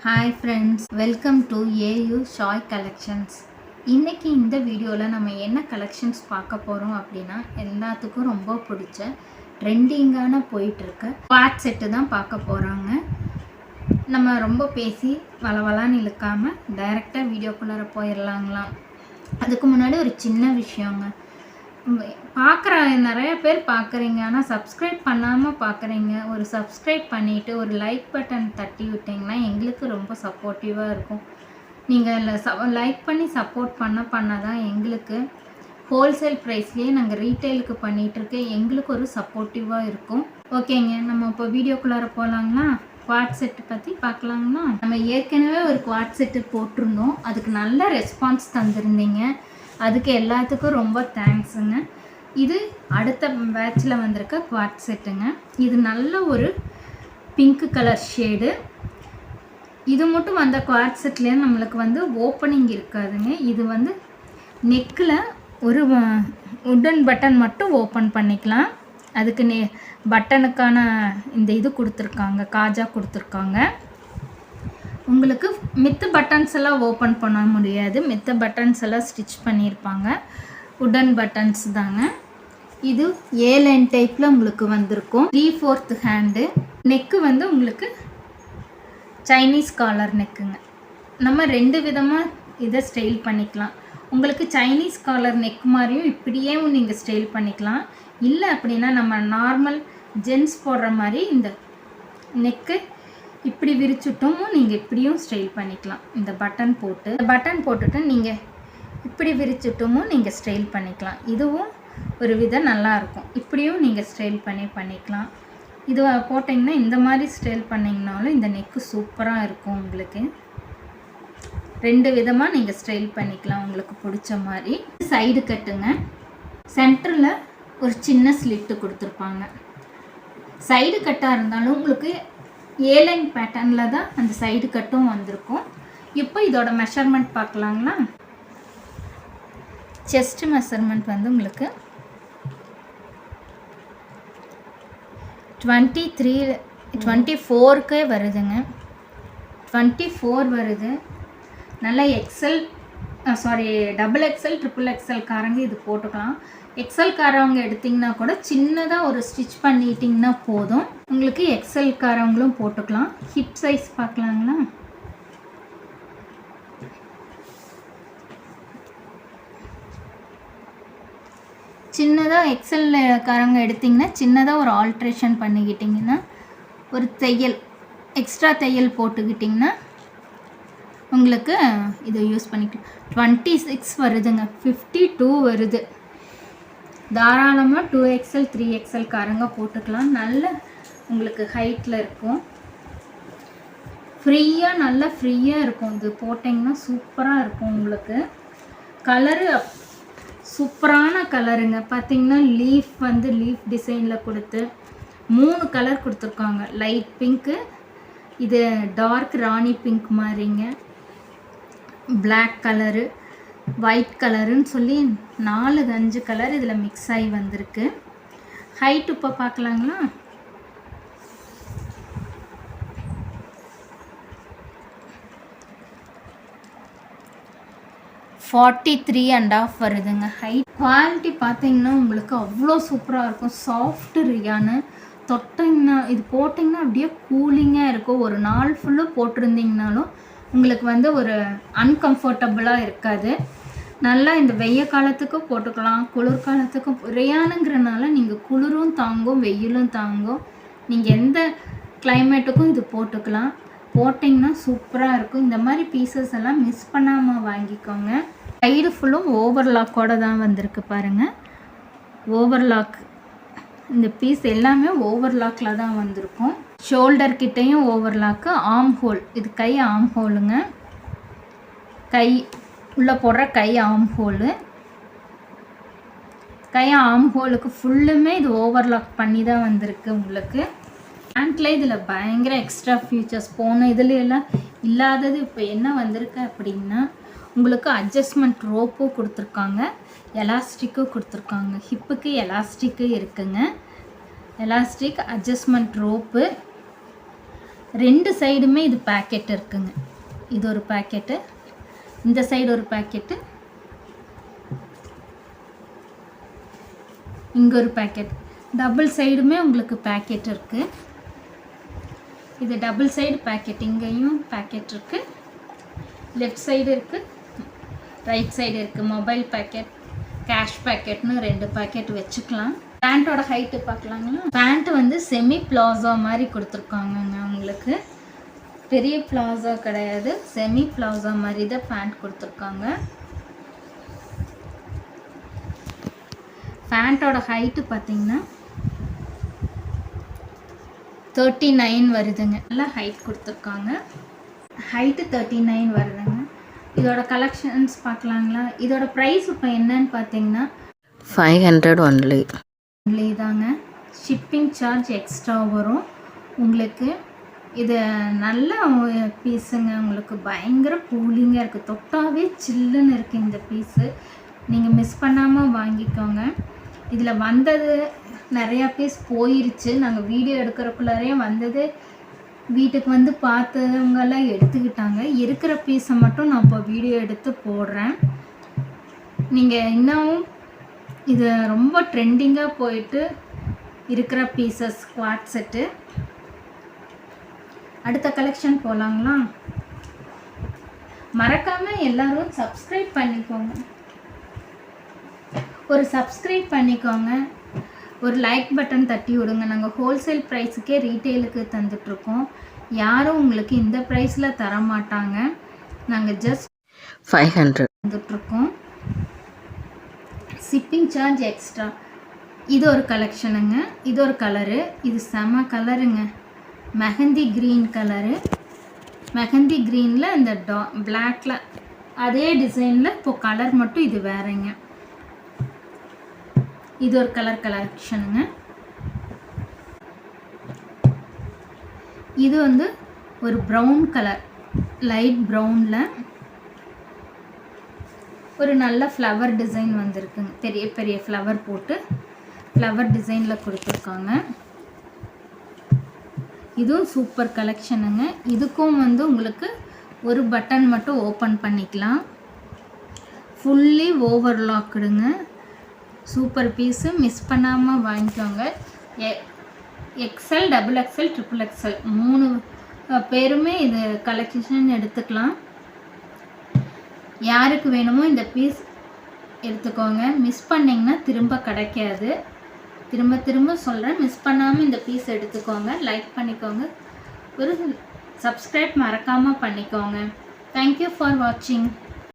Hi friends, welcome to AU Shai collections. இன்றைக்கி இந்த வீடியோவில் நம்ம என்ன கலெக்ஷன்ஸ் பார்க்க போகிறோம் அப்படின்னா, எல்லாத்துக்கும் ரொம்ப பிடிச்ச ட்ரெண்டிங்கான போயிட்டுருக்க குவாட் செட்டு தான் பார்க்க போகிறாங்க. நம்ம ரொம்ப பேசி வளவலான்னு இழுக்காமல் டைரெக்டாக வீடியோக்குள்ளார போயிடலாங்களாம். அதுக்கு முன்னாடி ஒரு சின்ன விஷயங்க. பார்க்குற நிறைய பேர் பார்க்குறீங்க, ஆனால் சப்ஸ்கிரைப் பண்ணாமல் பார்க்குறீங்க. ஒரு சப்ஸ்கிரைப் பண்ணிவிட்டு ஒரு லைக் பட்டன் தட்டி விட்டிங்கன்னா எங்களுக்கு ரொம்ப சப்போர்ட்டிவாக இருக்கும். நீங்கள் லைக் பண்ணி சப்போர்ட் பண்ண தான் எங்களுக்கு ஹோல்சேல் ப்ரைஸ்லேயே நாங்கள் ரீட்டைலுக்கு பண்ணிகிட்ருக்கேன், எங்களுக்கு ஒரு சப்போர்ட்டிவாக இருக்கும். ஓகேங்க, நம்ம இப்போ வீடியோக்குள்ளார போகலாங்களா? குவாட் செட்டு பற்றி பார்க்கலாங்களா? நம்ம ஏற்கனவே ஒரு குவாட் செட்டு போட்டிருந்தோம், அதுக்கு நல்ல ரெஸ்பான்ஸ் தந்திருந்தீங்க. அதுக்கு எல்லாத்துக்கும் ரொம்ப தேங்க்ஸுங்க. இது அடுத்த பேட்சில் வந்திருக்க குவாட் செட்டுங்க. இது நல்ல ஒரு பிங்க் கலர் ஷேடு. இது மட்டும் வந்த குவாட் செட்லேயே நம்மளுக்கு ஓப்பனிங் இருக்காதுங்க. இது நெக்கில் ஒரு உட்டன் பட்டன் மட்டும் ஓப்பன் பண்ணிக்கலாம். அதுக்கு பட்டனுக்கான இந்த இது கொடுத்துருக்காங்க, காஜா கொடுத்துருக்காங்க. உங்களுக்கு மித்த பட்டன்ஸ் எல்லாம் ஓப்பன் பண்ண முடியாது, மித்த பட்டன்ஸ் எல்லாம் ஸ்டிச் பண்ணியிருப்பாங்க. உடன் பட்டன்ஸ் தாங்க. இது ஏ லைன் டைப்பில் உங்களுக்கு வந்திருக்கும். 3/4 ஹேண்டு. நெக்கு உங்களுக்கு சைனீஸ் காலர் நெக்குங்க. நம்ம 2 விதமாக இதை ஸ்டைல் பண்ணிக்கலாம். உங்களுக்கு சைனீஸ் காலர் நெக் மாதிரியும் இப்படியே நீங்கள் ஸ்டைல் பண்ணிக்கலாம். இல்லை அப்படின்னா நம்ம நார்மல் ஜென்ஸ் போடுற மாதிரி இந்த நெக்கு இப்படி விரிச்சுட்டும் நீங்கள் இப்படியும் ஸ்டைல் பண்ணிக்கலாம். இந்த பட்டன் போட்டுட்டு நீங்கள் இப்படி விரிச்சுட்டும் நீங்கள் ஸ்டைல் பண்ணிக்கலாம். இதுவும் ஒரு விதம் நல்லாயிருக்கும். இப்படியும் நீங்கள் ஸ்டைல் பண்ணிக்கலாம். இது போட்டிங்கன்னா இந்த மாதிரி ஸ்டைல் பண்ணிங்கனாலும் இந்த நெக்கு சூப்பராக இருக்கும். உங்களுக்கு 2 விதமாக நீங்கள் ஸ்டைல் பண்ணிக்கலாம், உங்களுக்கு பிடிச்ச மாதிரி. சைடு கட்டுங்க. சென்டரில் ஒரு சின்ன ஸ்லிட்டு கொடுத்துருப்பாங்க. சைடு கட்டாக இருந்தாலும் உங்களுக்கு ஏலைன் பேட்டர்னில் தான் அந்த சைடு கட்டும் வந்திருக்கும். இப்போ இதோட மெஷர்மெண்ட் பார்க்கலாங்களா? செஸ்ட் மெஷர்மெண்ட் உங்களுக்கு 24க்கே வருதுங்க. 24 வருது. நல்லா டபுள் எக்ஸல் ட்ரிபிள் எக்ஸல் காரங்க இது போட்டுக்கலாம். எக்ஸல் காரவங்க எடுத்திங்கன்னா கூட சின்னதாக ஒரு ஸ்டிச் பண்ணிட்டிங்கன்னா போதும். உங்களுக்கு எக்ஸல் காரவங்களும் போட்டுக்கலாம். ஹிப் சைஸ் பார்க்கலாங்களா? சின்னதாக எக்ஸல் காரவங்க எடுத்திங்கன்னா சின்னதாக ஒரு ஆல்ட்ரேஷன் பண்ணிக்கிட்டிங்கன்னா, ஒரு எக்ஸ்ட்ரா தையல் போட்டுக்கிட்டிங்கன்னா உங்களுக்கு இதை யூஸ் பண்ணிக்கலாம். 26 வருதுங்க. 52 வருது. தாராளமாக 2XL 3XL காரங்க போட்டுக்கலாம். நல்ல உங்களுக்கு ஹைட்டில் இருக்கும். நல்லா ஃப்ரீயாக இருக்கும். இது போட்டிங்கன்னா சூப்பராக இருக்கும். உங்களுக்கு கலரு சூப்பரான கலருங்க. பார்த்திங்கன்னா லீஃப் டிசைனில் கொடுத்து 3 கலர் கொடுத்துருக்காங்க. லைட் பிங்க்கு, இது டார்க் ராணி பிங்க் மாதிரிங்க, பிளாக் கலரு, ஒயிட் கலருன்னு சொல்லி 4-5 கலர் இதில் மிக்ஸ் ஆகி வந்திருக்கு. ஹைட் இப்போ பார்க்கலாங்களா? (43.5) வருதுங்க ஹைட். குவாலிட்டி பார்த்தீங்கன்னா உங்களுக்கு அவ்வளோ சூப்பராக இருக்கும். Soft rayon. தொட்டிங்கன்னா இது போட்டிங்கன்னா அப்படியே கூலிங்காக இருக்கும். ஒரு நாள் ஃபுல்லும் போட்டிருந்தீங்கனாலும் உங்களுக்கு ஒரு அன்கம்ஃபர்டபுளாக இருக்காது. நல்லா இந்த வெய்ய காலத்துக்கும் போட்டுக்கலாம், குளிர்காலத்துக்கும். ரியானுங்கிறனால நீங்கள் குளிரும் தாங்கும், வெயிலும் தாங்கும். நீங்கள் எந்த கிளைமேட்டுக்கும் இது போட்டுக்கலாம். போட்டிங்கன்னா சூப்பராக இருக்கும். இந்த மாதிரி பீசஸ் எல்லாம் மிஸ் பண்ணாமல் வாங்கிக்கோங்க. சைடு ஃபுல்லும் ஓவர்லாக்கோடு தான் வந்திருக்கு பாருங்கள். ஓவர்லாக். இந்த பீஸ் எல்லாமே ஓவர்லாக்கில் தான் வந்திருக்கும். ஷோல்டர் கிட்டையும் ஓவர்லாக்கு. ஆர்ம் ஹோல், இது கை ஆர்ம் ஹோலுங்க. கை உள்ளே போடுற கை ஆர்ம் ஹோலுக்கு ஃபுல்லுமே இது ஓவர்லாக் பண்ணி தான் வந்திருக்கு. உங்களுக்கு பேண்ட்டில் இதில் பயங்கர எக்ஸ்ட்ரா ஃபியூச்சர்ஸ் போன எல்லாம் இல்லாதது இப்போ என்ன வந்திருக்கு அப்படின்னா, உங்களுக்கு அட்ஜஸ்ட்மெண்ட் ரோப்பும் கொடுத்துருக்காங்க, எலாஸ்டிக்கும் கொடுத்துருக்காங்க. ஹிப்புக்கு எலாஸ்டிக்கு இருக்குங்க. எலாஸ்டிக், அட்ஜஸ்ட்மெண்ட் ரோப்பு, 2 சைடுமே இது பேக்கெட் இருக்குங்க. இது ஒரு பேக்கெட்டு, இந்த சைடு ஒரு பேக்கெட்டு, இங்கே ஒரு பேக்கெட். டபுள் சைடுமே உங்களுக்கு பேக்கெட் இருக்குது. இது டபுள் சைடு பேக்கெட், இங்கேயும் பேக்கெட் இருக்குது, லெஃப்ட் சைடு இருக்குது, ரைட் சைடு இருக்குது. மொபைல் பேக்கெட், கேஷ் பேக்கெட்னு 2 பேக்கெட் வச்சுக்கலாம். பேண்ட்டோட ஹைட்டு பார்க்கலாங்களா? பேண்ட்டு வந்து செமி பிளாசோ மாதிரி கொடுத்துருக்காங்கங்க. உங்களுக்கு பெரிய பிளாசோ கிடையாது, செமி பிளாசோ மாதிரி தான் பேண்ட் கொடுத்துருக்காங்க. பேண்ட்டோட ஹைட்டு பார்த்தீங்கன்னா 39 வருதுங்க. நல்லா ஹைட் கொடுத்துருக்காங்க. ஹைட்டு 39 வருதுங்க. இதோட கலெக்ஷன்ஸ் பார்க்கலாங்களா? இதோட ப்ரைஸ் இப்போ என்னன்னு பார்த்தீங்கன்னா 500 ஒன்லி தாங்க. ஷிப்பிங் சார்ஜ் எக்ஸ்ட்ரா வரும் உங்களுக்கு. இது நல்ல பீஸுங்க. உங்களுக்கு பயங்கர கூலிங்காக இருக்குது, தொட்டாவே சில்லுன்னு இருக்குது இந்த பீஸு. நீங்கள் மிஸ் பண்ணாமல் வாங்கிக்கோங்க. இதில் வந்தது நிறையா பீஸ் போயிருச்சு. நாங்கள் வீடியோ எடுக்கிறக்குள்ளாரே வந்தது, வீட்டுக்கு வந்து பார்த்தவங்கெல்லாம் எடுத்துக்கிட்டாங்க. இருக்கிற பீஸை மட்டும் நான் இப்போ வீடியோ எடுத்து போடுறேன். நீங்கள் இன்னமும் இது ரொம்ப ட்ரெண்டிங்காக போயிட்டு இருக்கிற பீசஸ் ஸ்குவாட் செட்டு. அடுத்த கலெக்ஷன் போகலாங்களா? மறக்காமல் எல்லோரும் சப்ஸ்கிரைப் பண்ணிக்கோங்க. ஒரு சப்ஸ்கிரைப் பண்ணிக்கோங்க, ஒரு லைக் பட்டன் தட்டி விடுங்க. நாங்கள் ஹோல்சேல் ப்ரைஸுக்கே ரீட்டெயிலுக்கு தந்துட்ருக்கோம். யாரும் உங்களுக்கு இந்த ப்ரைஸில் தர மாட்டாங்க. நாங்கள் ஜஸ்ட் 500 தந்துட்ருக்கோம். Shipping charge extra. இது ஒரு கலெக்ஷனுங்க. இது ஒரு கலரு, இது செம கலருங்க. Mehndi green colour. மெஹந்தி க்ரீனில் இந்த பிளாக்கில் அதே டிசைனில் இப்போது கலர் மட்டும் இது வேறங்க. இது ஒரு கலர் கலெக்ஷனுங்க. இது வந்து ஒரு ப்ரௌன் கலர், லைட் ப்ரௌனில் ஒரு நல்ல ஃப்ளவர் டிசைன் வந்திருக்குங்க. பெரிய பெரிய ஃப்ளவர் போட்டு ஃப்ளவர் டிசைனில் கொடுத்துருக்காங்க. இதுவும் சூப்பர் கலெக்ஷனுங்க. இதுக்கும் வந்து உங்களுக்கு ஒரு பட்டன் மட்டும் ஓப்பன் பண்ணிக்கலாம். ஃபுல்லி ஓவர்லாக்குடுங்க. சூப்பர் பீஸு, மிஸ் பண்ணாமல் வாங்கிக்கோங்க. XL, double XL, triple XL 3 பேருமே இது கலெக்ஷன் எடுத்துக்கலாம். யாருக்கு வேணுமோ இந்த பீஸ் எடுத்துக்கோங்க. மிஸ் பண்ணிங்கன்னா திரும்ப கிடைக்காது. திரும்ப சொல்கிறேன், மிஸ் பண்ணாமல் இந்த பீஸ் எடுத்துக்கோங்க. லைக் பண்ணிக்கோங்க, ஒரு சப்ஸ்கிரைப் மறக்காமல் பண்ணிக்கோங்க. தேங்க்யூ ஃபார் வாட்சிங்.